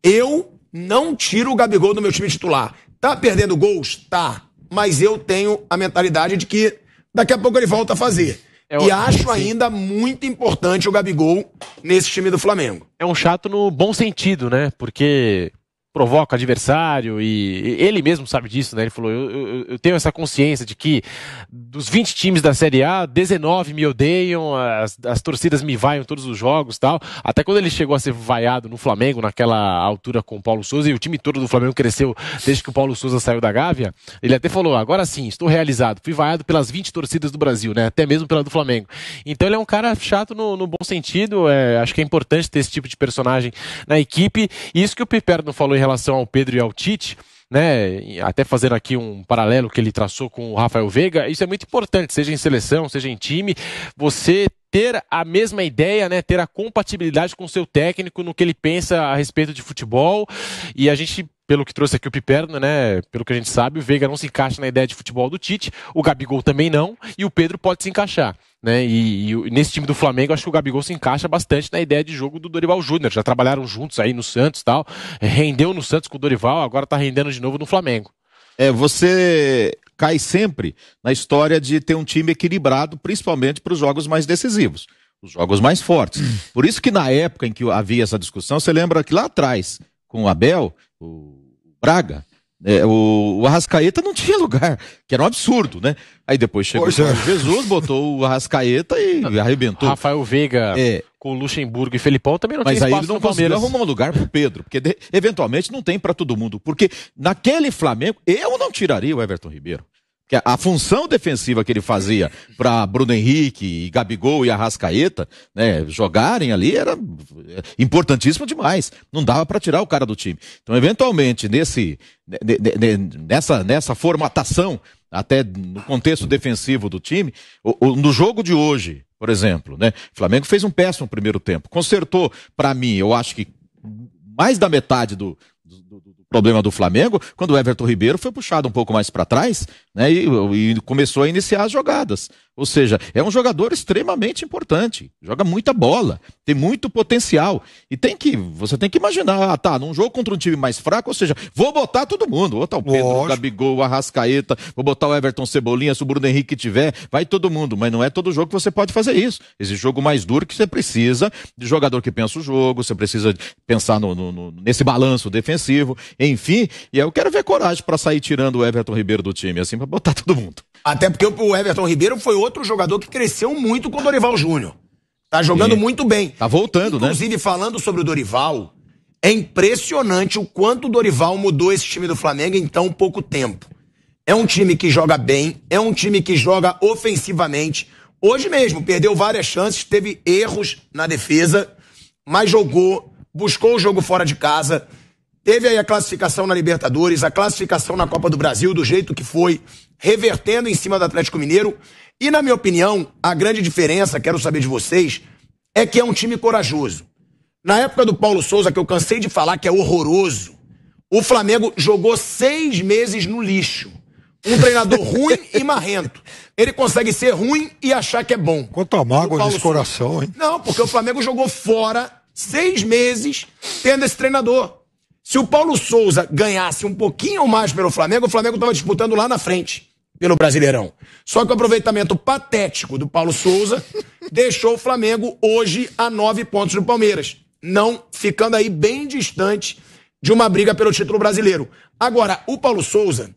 Eu não tiro o Gabigol do meu time titular. Tá perdendo gols? Tá. Mas eu tenho a mentalidade de que daqui a pouco ele volta a fazer. E acho ainda muito importante o Gabigol nesse time do Flamengo. É um chato no bom sentido, né? Porque provoca adversário e ele mesmo sabe disso, né? Ele falou, eu tenho essa consciência de que dos 20 times da Série A, 19 me odeiam, as torcidas me vaiam em todos os jogos e tal. Até quando ele chegou a ser vaiado no Flamengo, naquela altura com o Paulo Souza, e o time todo do Flamengo cresceu desde que o Paulo Souza saiu da Gávea, ele até falou, agora sim, estou realizado, fui vaiado pelas 20 torcidas do Brasil, né? Até mesmo pela do Flamengo. Então ele é um cara chato no bom sentido, acho que é importante ter esse tipo de personagem na equipe, e isso que o Piperno falou em relação ao Pedro e ao Tite, né, até fazendo aqui um paralelo que ele traçou com o Rafael Veiga, isso é muito importante, seja em seleção, seja em time, você ter a mesma ideia, né, ter a compatibilidade com o seu técnico no que ele pensa a respeito de futebol, e a gente, pelo que trouxe aqui o Piperno, né, pelo que a gente sabe, o Veiga não se encaixa na ideia de futebol do Tite, o Gabigol também não, e o Pedro pode se encaixar. Né? E nesse time do Flamengo, acho que o Gabigol se encaixa bastante na ideia de jogo do Dorival Júnior. Já trabalharam juntos aí no Santos e tal. Rendeu no Santos com o Dorival, agora tá rendendo de novo no Flamengo. Você cai sempre na história de ter um time equilibrado, principalmente para os jogos mais decisivos, os jogos mais fortes. Por isso que na época em que havia essa discussão, você lembra que lá atrás, com o Abel, o Braga, o Arrascaeta não tinha lugar, que era um absurdo, né? Aí depois chegou o Jesus, botou o Arrascaeta e arrebentou. Rafael Veiga com o Luxemburgo e Felipão também não tinha espaço. Mas aí ele não conseguiu arrumar um lugar pro Pedro, porque eventualmente não tem para todo mundo. Porque naquele Flamengo, eu não tiraria o Everton Ribeiro. Porque a função defensiva que ele fazia para Bruno Henrique e Gabigol e Arrascaeta, né, jogarem ali era importantíssimo demais. Não dava para tirar o cara do time. Então, eventualmente, nessa formatação, até no contexto defensivo do time, no jogo de hoje, por exemplo, né, o Flamengo fez um péssimo primeiro tempo. Consertou, para mim, eu acho que mais da metade do problema do Flamengo, quando o Everton Ribeiro foi puxado um pouco mais para trás, né, e começou a iniciar as jogadas. Ou seja, é um jogador extremamente importante, joga muita bola, tem muito potencial. E você tem que imaginar, num jogo contra um time mais fraco, ou seja, vou botar todo mundo, vou botar o Pedro, o Gabigol, o Arrascaeta, vou botar o Everton Cebolinha, se o Bruno Henrique tiver, vai todo mundo, mas não é todo jogo que você pode fazer isso. Esse jogo mais duro que você precisa de jogador que pensa o jogo, você precisa pensar nesse balanço defensivo, enfim, e eu quero ver coragem para sair tirando o Everton Ribeiro do time, assim, para botar todo mundo. Até porque o Everton Ribeiro foi outro jogador que cresceu muito com o Dorival Júnior. Tá jogando muito bem. Tá voltando, Inclusive, falando sobre o Dorival, é impressionante o quanto o Dorival mudou esse time do Flamengo em tão pouco tempo. É um time que joga bem, é um time que joga ofensivamente. Hoje mesmo, perdeu várias chances, teve erros na defesa, mas jogou, buscou o jogo fora de casa. Teve aí a classificação na Libertadores, a classificação na Copa do Brasil, do jeito que foi, revertendo em cima do Atlético Mineiro. E, na minha opinião, a grande diferença, quero saber de vocês, é que é um time corajoso. Na época do Paulo Souza, que eu cansei de falar que é horroroso, o Flamengo jogou 6 meses no lixo. Um treinador ruim e marrento. Ele consegue ser ruim e achar que é bom. Quanta mágoa nesse coração, hein? Não, porque o Flamengo jogou fora 6 meses tendo esse treinador. Se o Paulo Souza ganhasse um pouquinho mais pelo Flamengo, o Flamengo estava disputando lá na frente, pelo Brasileirão. Só que o aproveitamento patético do Paulo Souza deixou o Flamengo hoje a 9 pontos do Palmeiras, não ficando aí bem distante de uma briga pelo título brasileiro. Agora, o Paulo Souza,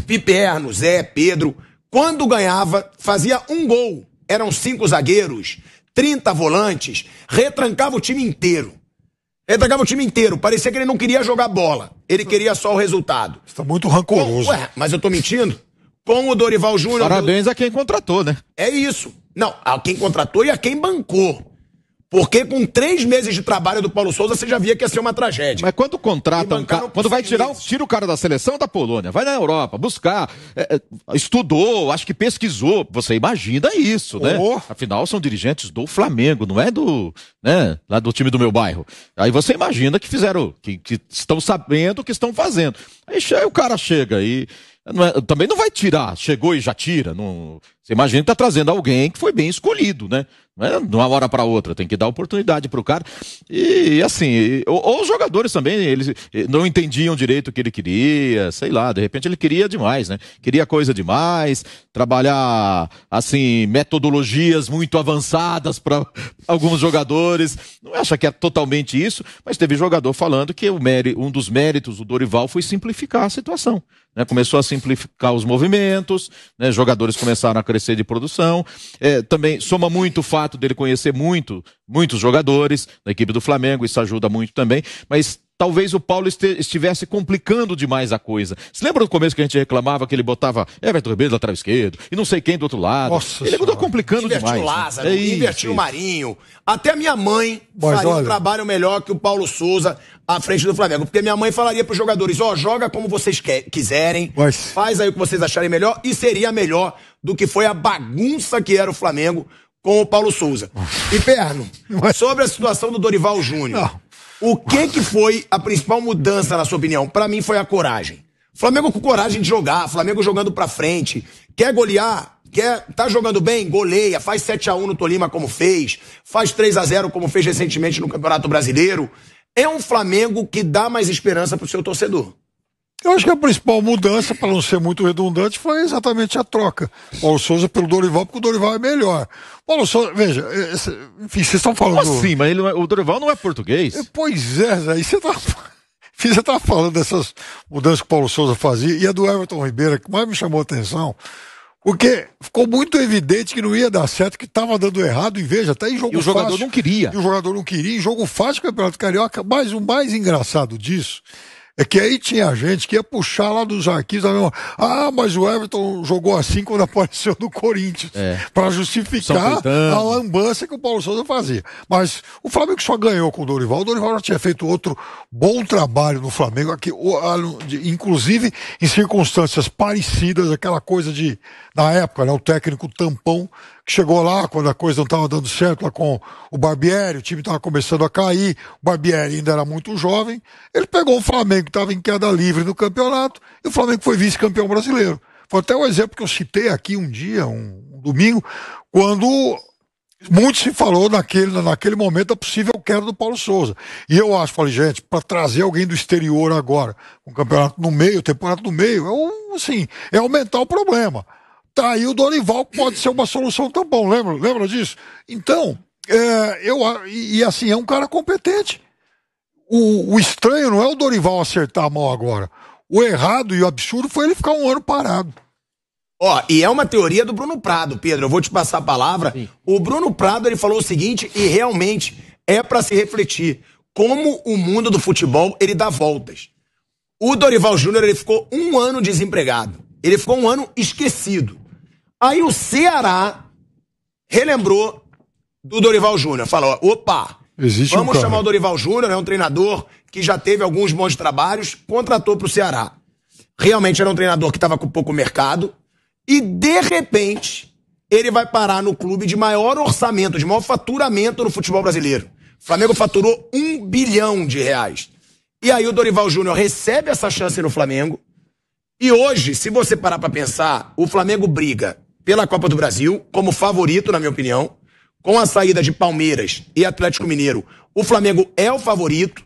Piperno, Zé, Pedro, quando ganhava, fazia um gol. Eram 5 zagueiros, 30 volantes, retrancava o time inteiro. Parecia que ele não queria jogar bola. Ele queria só o resultado. Está muito rancoroso. Mas eu tô mentindo? Com o Dorival Júnior... Parabéns a quem contratou, né? É isso. Não, a quem contratou e a quem bancou. Porque com 3 meses de trabalho do Paulo Souza, você já via que ia ser uma tragédia. Mas quando contrata quando vai tira o cara da seleção da Polônia, vai na Europa buscar, estudou, acho que pesquisou, você imagina isso, né? Afinal, são dirigentes do Flamengo, não é lá do time do meu bairro. Aí você imagina que fizeram, que estão sabendo o que estão fazendo. Aí o cara chega aí... também não vai tirar, chegou e já tira. Você imagina que tá trazendo alguém que foi bem escolhido, né? Não é de uma hora para outra, tem que dar oportunidade pro cara. E assim, ou os jogadores também, eles não entendiam direito o que ele queria, sei lá, de repente ele queria demais, né? Queria coisa demais, trabalhar, assim, metodologias muito avançadas para alguns jogadores. Não acha que é totalmente isso, mas teve jogador falando que um dos méritos do Dorival foi simplificar a situação. Né, começou a simplificar os movimentos, né, jogadores começaram a crescer de produção, também soma muito o fato dele conhecer muitos jogadores da equipe do Flamengo, isso ajuda muito também, mas talvez o Paulo estivesse complicando demais a coisa. Você lembra do começo que a gente reclamava que ele botava Everton Ribeiro do lateral esquerdo e não sei quem do outro lado? Nossa, ele mudou complicando invertiu demais. O Lázaro, né? invertiu o Marinho. Até a minha mãe faria um trabalho melhor que o Paulo Souza à frente do Flamengo. Porque minha mãe falaria para os jogadores, joga como vocês quiserem, faz aí o que vocês acharem melhor, e seria melhor do que foi a bagunça que era o Flamengo com o Paulo Souza. E Perno, sobre a situação do Dorival Júnior. O que foi a principal mudança, na sua opinião? Pra mim foi a coragem. Flamengo com coragem de jogar, Flamengo jogando pra frente. Quer golear? Tá jogando bem? Goleia. Faz 7-1 no Tolima como fez. Faz 3-0 como fez recentemente no Campeonato Brasileiro. É um Flamengo que dá mais esperança pro seu torcedor. Eu acho que a principal mudança, para não ser muito redundante, foi exatamente a troca. Paulo Souza pelo Dorival, porque o Dorival é melhor. Paulo Souza, veja, enfim, vocês estão falando... Como assim? Mas o Dorival não é português? Pois é, aí você tá falando dessas mudanças que o Paulo Souza fazia, e a do Everton Ribeiro, que mais me chamou a atenção, porque ficou muito evidente que não ia dar certo, que estava dando errado, e veja, até em jogo fácil. E o jogador não queria. E o jogador não queria, em jogo fácil do Campeonato Carioca, mas o mais engraçado disso é que aí tinha gente que ia puxar lá dos arquivos, mas o Everton jogou assim quando apareceu no Corinthians, para justificar a lambança que o Paulo Souza fazia. Mas o Flamengo só ganhou com o Dorival já tinha feito outro bom trabalho no Flamengo, aqui, inclusive em circunstâncias parecidas, aquela coisa de, na época, né, o técnico tampão, que chegou lá quando a coisa não estava dando certo lá com o Barbieri, o time estava começando a cair, o Barbieri ainda era muito jovem, ele pegou o Flamengo que estava em queda livre no campeonato, e o Flamengo foi vice-campeão brasileiro. Foi até um exemplo que eu citei aqui um dia, um domingo, quando muito se falou naquele momento da possível queda do Paulo Souza. E eu falei, gente, para trazer alguém do exterior agora, com o campeonato no meio, o temporada no meio, é aumentar o problema. Tá aí o Dorival, pode ser uma solução tão bom, lembra disso? Então, é um cara competente. O estranho não é o Dorival acertar a mão agora. O errado e o absurdo foi ele ficar um ano parado. E é uma teoria do Bruno Prado, Pedro, eu vou te passar a palavra. Sim. O Bruno Prado, ele falou o seguinte, e realmente é para se refletir, como o mundo do futebol, ele dá voltas. O Dorival Júnior, ele ficou um ano desempregado. Ele ficou um ano esquecido. Aí o Ceará relembrou do Dorival Júnior. Falou, vamos chamar o Dorival Júnior, é um treinador que já teve alguns bons trabalhos, contratou pro Ceará. Realmente era um treinador que estava com pouco mercado e, de repente, ele vai parar no clube de maior orçamento, de maior faturamento no futebol brasileiro. O Flamengo faturou R$1 bilhão. E aí o Dorival Júnior recebe essa chance no Flamengo. E hoje, se você parar pra pensar, o Flamengo briga pela Copa do Brasil, como favorito, na minha opinião, com a saída de Palmeiras e Atlético Mineiro. O Flamengo é o favorito.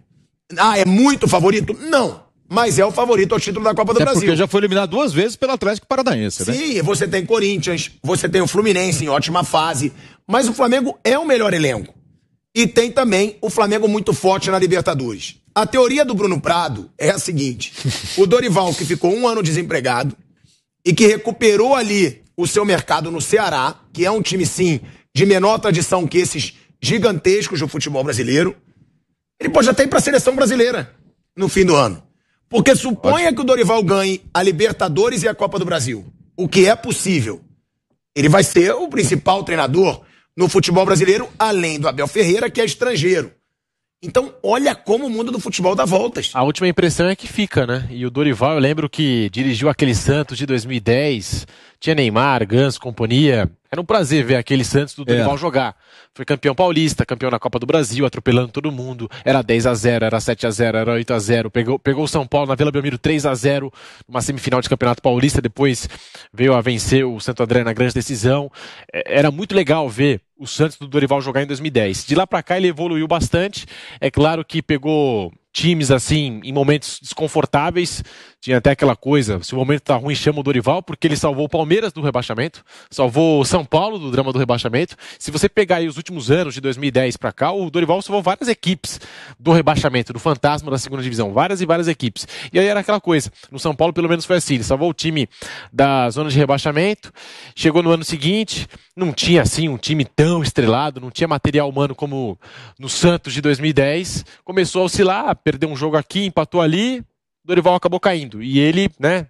É muito favorito? Não. Mas é o favorito ao título da Copa do Brasil. Porque já foi eliminado 2 vezes pelo Atlético Paranaense, né? Sim, você tem Corinthians, você tem o Fluminense em ótima fase, mas o Flamengo é o melhor elenco. E tem também o Flamengo muito forte na Libertadores. A teoria do Bruno Prado é a seguinte, o Dorival, que ficou um ano desempregado e que recuperou ali o seu mercado no Ceará, que é um time, sim, de menor tradição que esses gigantescos do futebol brasileiro, ele pode até ir para a seleção brasileira no fim do ano. Porque suponha que o Dorival ganhe a Libertadores e a Copa do Brasil, o que é possível. Ele vai ser o principal treinador no futebol brasileiro, além do Abel Ferreira, que é estrangeiro. Então, olha como o mundo do futebol dá voltas. A última impressão é que fica, né? E o Dorival, eu lembro que dirigiu aquele Santos de 2010, tinha Neymar, Ganso, companhia. Era um prazer ver aquele Santos do Dorival jogar. Foi campeão paulista, campeão na Copa do Brasil, atropelando todo mundo. Era 10-0, era 7-0, era 8-0. Pegou o São Paulo na Vila Belmiro 3-0, numa semifinal de Campeonato Paulista. Depois veio a vencer o Santo André na grande decisão. Era muito legal ver o Santos do Dorival jogar em 2010. De lá pra cá ele evoluiu bastante. É claro que pegou times assim em momentos desconfortáveis. Tinha até aquela coisa, se o momento tá ruim, chama o Dorival, porque ele salvou o Palmeiras do rebaixamento, salvou o São Paulo do drama do rebaixamento. Se você pegar aí os últimos anos, de 2010 pra cá, o Dorival salvou várias equipes do rebaixamento, do fantasma da segunda divisão, várias e várias equipes. E aí era aquela coisa, no São Paulo pelo menos foi assim, ele salvou o time da zona de rebaixamento, chegou no ano seguinte, não tinha assim um time tão estrelado, não tinha material humano como no Santos de 2010, começou a oscilar, perdeu um jogo aqui, empatou ali, Dorival acabou caindo. E ele, né,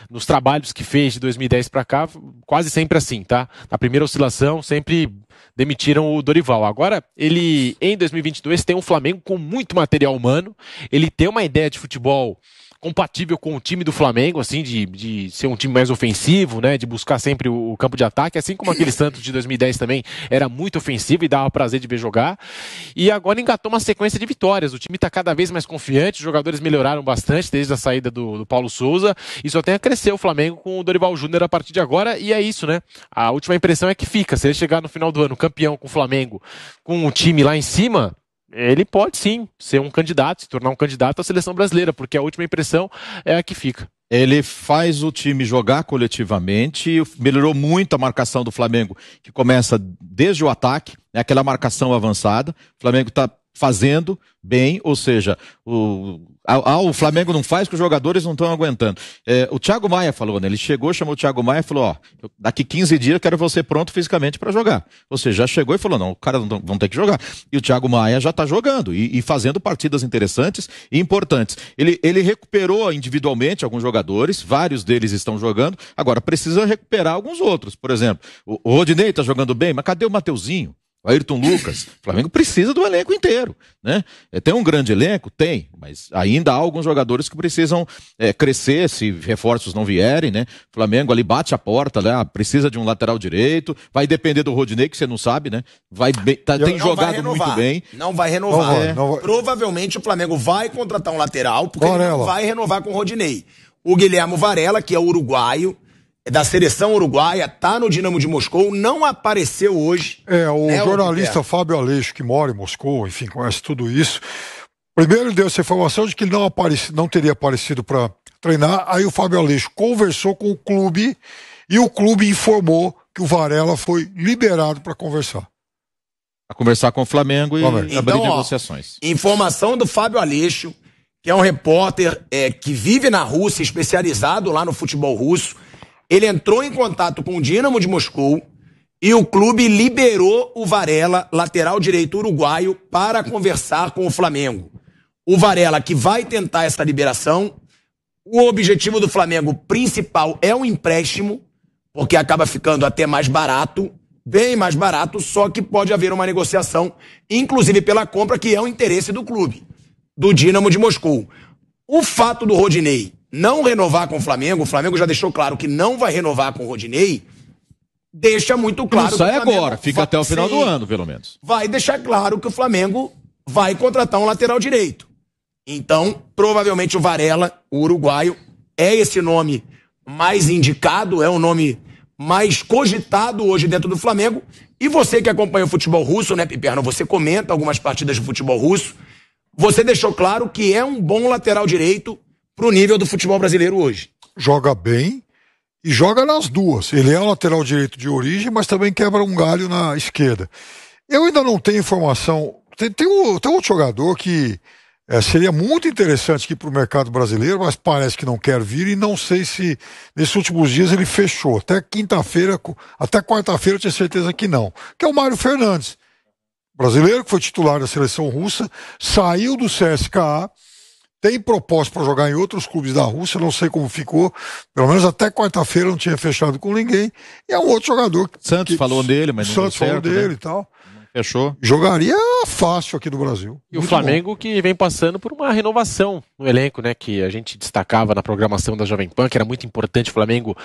nos trabalhos que fez de 2010 pra cá, quase sempre assim, tá? Na primeira oscilação, sempre demitiram o Dorival. Agora, ele, em 2022, tem um Flamengo com muito material humano, ele tem uma ideia de futebol compatível com o time do Flamengo, assim, de ser um time mais ofensivo, né, de buscar sempre o campo de ataque, assim como aquele Santos de 2010 também era muito ofensivo e dava prazer de ver jogar, e agora engatou uma sequência de vitórias, o time está cada vez mais confiante, os jogadores melhoraram bastante desde a saída do Paulo Souza, e só tem a crescer o Flamengo com o Dorival Júnior a partir de agora, e é isso, né, a última impressão é que fica, se ele chegar no final do ano campeão com o Flamengo, com o time lá em cima, ele pode sim ser um candidato, se tornar um candidato à seleção brasileira, porque a última impressão é a que fica. Ele faz o time jogar coletivamente, melhorou muito a marcação do Flamengo, que começa desde o ataque, né, aquela marcação avançada. O Flamengo está fazendo bem, ou seja, o Flamengo não faz que os jogadores não estão aguentando. O Thiago Maia falou, né? Ele chegou, chamou o Thiago Maia e falou, daqui 15 dias eu quero você pronto fisicamente para jogar. Ou seja, já chegou e falou, não, o cara vão ter que jogar. E o Thiago Maia já está jogando e fazendo partidas interessantes e importantes. Ele recuperou individualmente alguns jogadores, vários deles estão jogando, agora precisa recuperar alguns outros. Por exemplo, o Rodinei está jogando bem, mas cadê o Mateuzinho? O Ayrton Lucas, o Flamengo precisa do elenco inteiro, né? Tem um grande elenco? Tem, mas ainda há alguns jogadores que precisam crescer se reforços não vierem, né? O Flamengo ali bate a porta, né? Precisa de um lateral direito, vai depender do Rodinei, que você não sabe, né? Tem jogado muito bem. Não vai renovar. Não vai. Provavelmente o Flamengo vai contratar um lateral, porque ele não vai renovar com o Rodinei. O Guilherme Varela, que é uruguaio, da seleção uruguaia, tá no Dinamo de Moscou, não apareceu hoje. O jornalista Fábio Aleixo, que mora em Moscou, enfim, conhece tudo isso. Primeiro ele deu essa informação de que ele não teria aparecido para treinar, aí o Fábio Aleixo conversou com o clube e o clube informou que o Varela foi liberado para conversar. A conversar com o Flamengo e abrir negociações. Informação do Fábio Aleixo, que é um repórter que vive na Rússia, especializado lá no futebol russo. Ele entrou em contato com o Dinamo de Moscou e o clube liberou o Varela, lateral direito uruguaio, para conversar com o Flamengo. O Varela, que vai tentar essa liberação, o objetivo do Flamengo principal é um empréstimo, porque acaba ficando até mais barato, bem mais barato, só que pode haver uma negociação, inclusive pela compra, que é o interesse do clube, do Dinamo de Moscou. O fato do Rodinei não renovar com o Flamengo já deixou claro que não vai renovar com o Rodinei, deixa muito claro que o Flamengo agora, fica até o final do ano, pelo menos. Vai deixar claro que o Flamengo vai contratar um lateral direito. Então, provavelmente o Varela, o uruguaio, é esse nome mais indicado, é o nome mais cogitado hoje dentro do Flamengo. E você que acompanha o futebol russo, né, Piperno? Você comenta algumas partidas de futebol russo. Você deixou claro que é um bom lateral direito pro nível do futebol brasileiro hoje. Joga bem e joga nas duas. Ele é um lateral direito de origem, mas também quebra um galho na esquerda. Eu ainda não tenho informação. Tem outro jogador que seria muito interessante aqui pro mercado brasileiro, mas parece que não quer vir e não sei se nesses últimos dias ele fechou. Até quarta-feira eu tinha certeza que não. Que é o Mário Fernandes. Brasileiro que foi titular da seleção russa, saiu do CSKA, tem proposta para jogar em outros clubes da Rússia, não sei como ficou, pelo menos até quarta-feira não tinha fechado com ninguém, e é um outro jogador Santos falou dele, mas não Santos deu certo, falou dele, né? e tal. Fechou. Jogaria fácil aqui no Brasil. E o Flamengo que vem passando por uma renovação no elenco, né? Que a gente destacava na programação da Jovem Pan, que era muito importante o Flamengo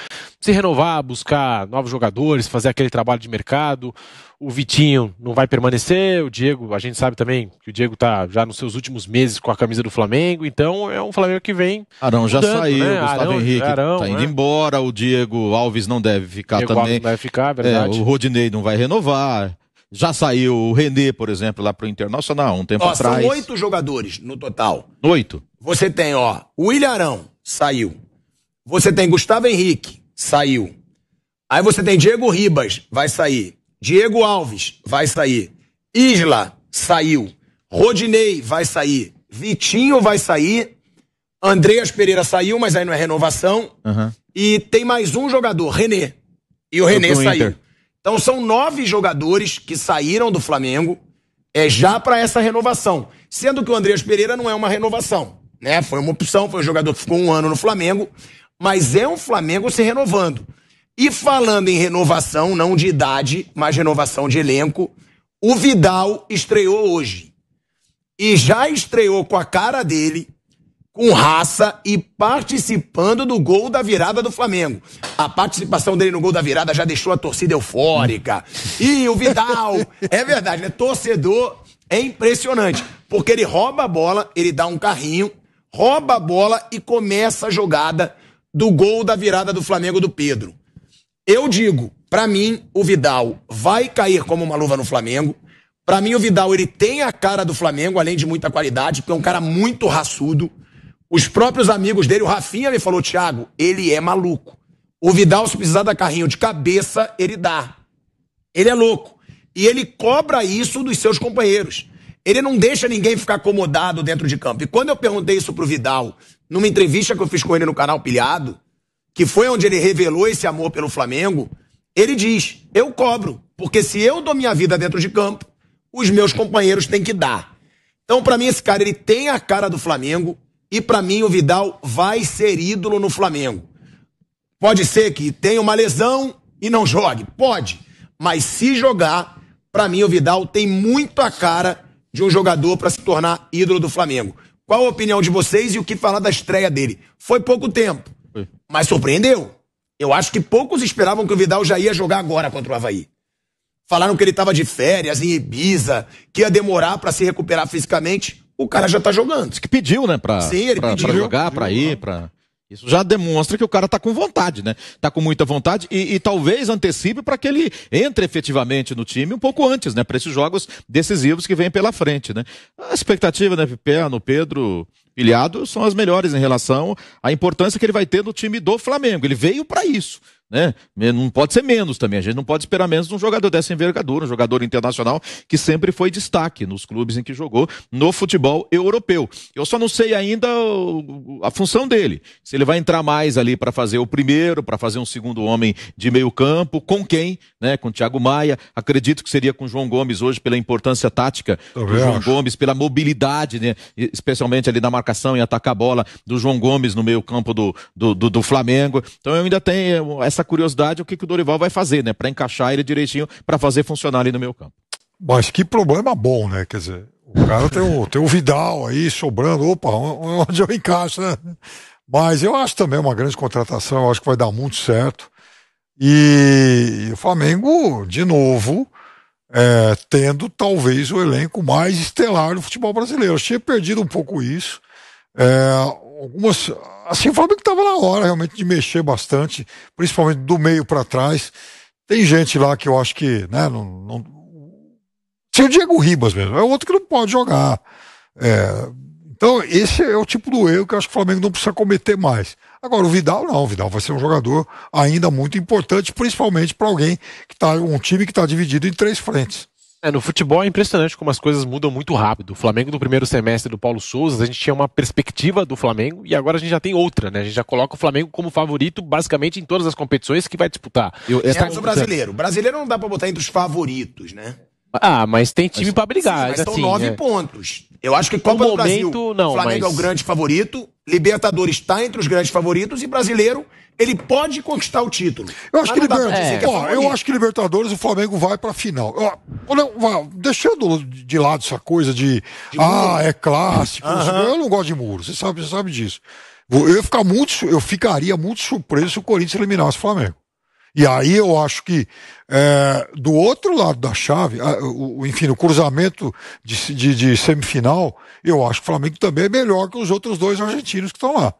se renovar, buscar novos jogadores, fazer aquele trabalho de mercado. O Vitinho não vai permanecer, o Diego, a gente sabe também que o Diego tá já nos seus últimos meses com a camisa do Flamengo, então é um Flamengo que vem Arão já mudando, saiu, né? Gustavo Henrique tá indo embora, o Diego Alves não deve ficar Diego também. Alves não deve ficar, é verdade. O Rodinei não vai renovar. Já saiu o René, por exemplo, lá pro Internacional, um tempo atrás. São 8 jogadores no total. 8. Você tem, o William Arão, saiu. Você tem Gustavo Henrique, saiu. Aí você tem Diego Ribas, vai sair. Diego Alves, vai sair. Isla, saiu. Rodinei, vai sair. Vitinho, vai sair. Andreas Pereira saiu, mas aí não é renovação. E tem mais um jogador, René. E o René saiu. Inter. Então são 9 jogadores que saíram do Flamengo já para essa renovação. Sendo que o Andreas Pereira não é uma renovação, né? Foi uma opção, foi um jogador que ficou 1 ano no Flamengo, mas é um Flamengo se renovando. E falando em renovação, não de idade, mas renovação de elenco, o Vidal estreou hoje. E já estreou com a cara dele, com raça e participando do gol da virada do Flamengo. A participação dele no gol da virada já deixou a torcida eufórica. E o Vidal, é verdade, né? Torcedor é impressionante, porque ele rouba a bola, ele dá um carrinho, rouba a bola e começa a jogada do gol da virada do Flamengo do Pedro. Eu digo, pra mim, o Vidal vai cair como uma luva no Flamengo. Pra mim, o Vidal, ele tem a cara do Flamengo, além de muita qualidade, porque é um cara muito raçudo. Os próprios amigos dele, o Rafinha me falou, Thiago, ele é maluco. O Vidal, se precisar dar carrinho de cabeça, ele dá. Ele é louco. E ele cobra isso dos seus companheiros. Ele não deixa ninguém ficar acomodado dentro de campo. E quando eu perguntei isso pro Vidal, numa entrevista que eu fiz com ele no canal Pilhado, que foi onde ele revelou esse amor pelo Flamengo, ele diz, eu cobro, porque se eu dou minha vida dentro de campo, os meus companheiros têm que dar. Então, pra mim, esse cara, ele tem a cara do Flamengo, e pra mim o Vidal vai ser ídolo no Flamengo. Pode ser que tenha uma lesão e não jogue, pode, mas se jogar, pra mim o Vidal tem muito a cara de um jogador pra se tornar ídolo do Flamengo. Qual a opinião de vocês e o que falar da estreia dele? Foi pouco tempo, mas surpreendeu. Eu acho que poucos esperavam que o Vidal já ia jogar agora contra o Avaí. Falaram que ele estava de férias em Ibiza, que ia demorar para se recuperar fisicamente. O cara já tá jogando. Diz que pediu, né? Sim, ele pediu. Pra jogar, pra ir, pra... Isso já demonstra que o cara tá com vontade, né? Tá com muita vontade e talvez antecipe para que ele entre efetivamente no time um pouco antes, né? Para esses jogos decisivos que vêm pela frente, né? A expectativa, né, no Pedro Pilhado são as melhores em relação à importância que ele vai ter no time do Flamengo. Ele veio para isso, né? Não pode ser menos também. A gente não pode esperar menos de um jogador dessa envergadura, um jogador internacional que sempre foi destaque nos clubes em que jogou no futebol europeu. Eu só não sei ainda a função dele. Se ele vai entrar mais ali para fazer o primeiro, para fazer um segundo homem de meio campo, com quem, né? Com o Thiago Maia. Acredito que seria com o João Gomes hoje pela importância tática do João Gomes, pela mobilidade, né? Especialmente ali na marcação e atacar a bola do João Gomes no meio campo do Flamengo. Então eu ainda tenho essa curiosidade, o que o Dorival vai fazer, né? Para encaixar ele direitinho, para fazer funcionar ali no meio campo. Mas que problema bom, né? Quer dizer, o cara tem o Vidal aí sobrando, opa, onde eu encaixo, né? Mas eu acho também uma grande contratação, eu acho que vai dar muito certo. E o Flamengo, de novo, tendo talvez o elenco mais estelar do futebol brasileiro. Eu tinha perdido um pouco isso. Algumas, assim, o Flamengo estava na hora realmente de mexer bastante, principalmente do meio para trás. Tem gente lá que eu acho que, né, não... Tem o Diego Ribas mesmo, é outro que não pode jogar. Então, esse é o tipo do erro que eu acho que o Flamengo não precisa cometer mais. Agora, o Vidal não, o Vidal vai ser um jogador ainda muito importante, principalmente para alguém que tá, um time que está dividido em 3 frentes. No futebol é impressionante como as coisas mudam muito rápido. O Flamengo no primeiro semestre do Paulo Sousa, a gente tinha uma perspectiva do Flamengo e agora a gente já tem outra, né? A gente já coloca o Flamengo como favorito basicamente em todas as competições que vai disputar. Menos o brasileiro. O brasileiro não dá pra botar entre os favoritos, né? Mas tem time pra brigar. Mas são assim, 9 pontos. Eu acho que Copa do Brasil, Flamengo é o grande favorito, Libertadores está entre os grandes favoritos e brasileiro, ele pode conquistar o título. Eu acho, eu acho que Libertadores o Flamengo vai pra final. Deixando de lado essa coisa de é clássico, eu não gosto de muro, você sabe disso. Eu ficaria muito surpreso se o Corinthians eliminasse o Flamengo. E aí eu acho que do outro lado da chave, enfim, no cruzamento de semifinal, eu acho que o Flamengo também é melhor que os outros dois argentinos que estão lá.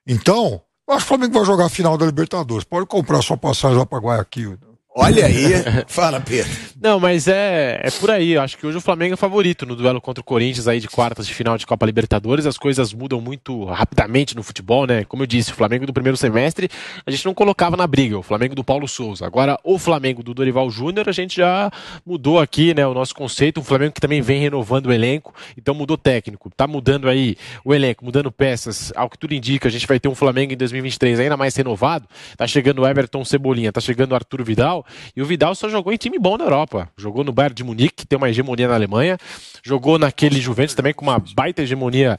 Então, eu acho que o Flamengo vai jogar a final da Libertadores. Pode comprar sua passagem lá para Guayaquil. Olha aí, fala, Pedro. Não, mas é por aí. Eu acho que hoje o Flamengo é favorito no duelo contra o Corinthians aí de quartas de final de Copa Libertadores. As coisas mudam muito rapidamente no futebol, né? Como eu disse, o Flamengo do primeiro semestre a gente não colocava na briga, o Flamengo do Paulo Souza. Agora, o Flamengo do Dorival Júnior, a gente já mudou aqui, né, o nosso conceito. O Flamengo que também vem renovando o elenco, então mudou técnico. Tá mudando aí o elenco, mudando peças. Ao que tudo indica, a gente vai ter um Flamengo em 2023 ainda mais renovado. Tá chegando o Everton Cebolinha, tá chegando o Arthur Vidal. E o Vidal só jogou em time bom na Europa. Jogou no Bayern de Munique, que tem uma hegemonia na Alemanha. Jogou naquele Juventus também com uma baita hegemonia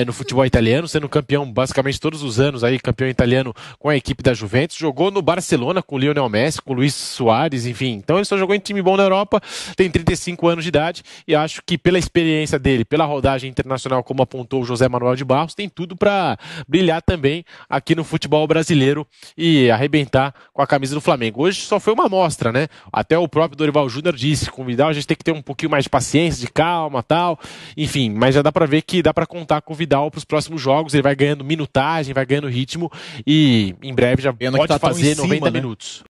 no futebol italiano, sendo campeão basicamente todos os anos, aí campeão italiano com a equipe da Juventus. Jogou no Barcelona com o Lionel Messi, com o Luis Suárez, enfim. Então ele só jogou em time bom na Europa, tem 35 anos de idade e acho que pela experiência dele, pela rodagem internacional, como apontou o José Manuel de Barros, tem tudo para brilhar também aqui no futebol brasileiro e arrebentar com a camisa do Flamengo. Hoje só foi uma amostra, né? Até o próprio Dorival Júnior disse, com o Vidal a gente tem que ter um pouquinho mais de paciência, de calma, tal, enfim, mas já dá pra ver que dá pra contar com o Vidal pros próximos jogos, ele vai ganhando minutagem, vai ganhando ritmo e em breve já pode fazer 90 minutos.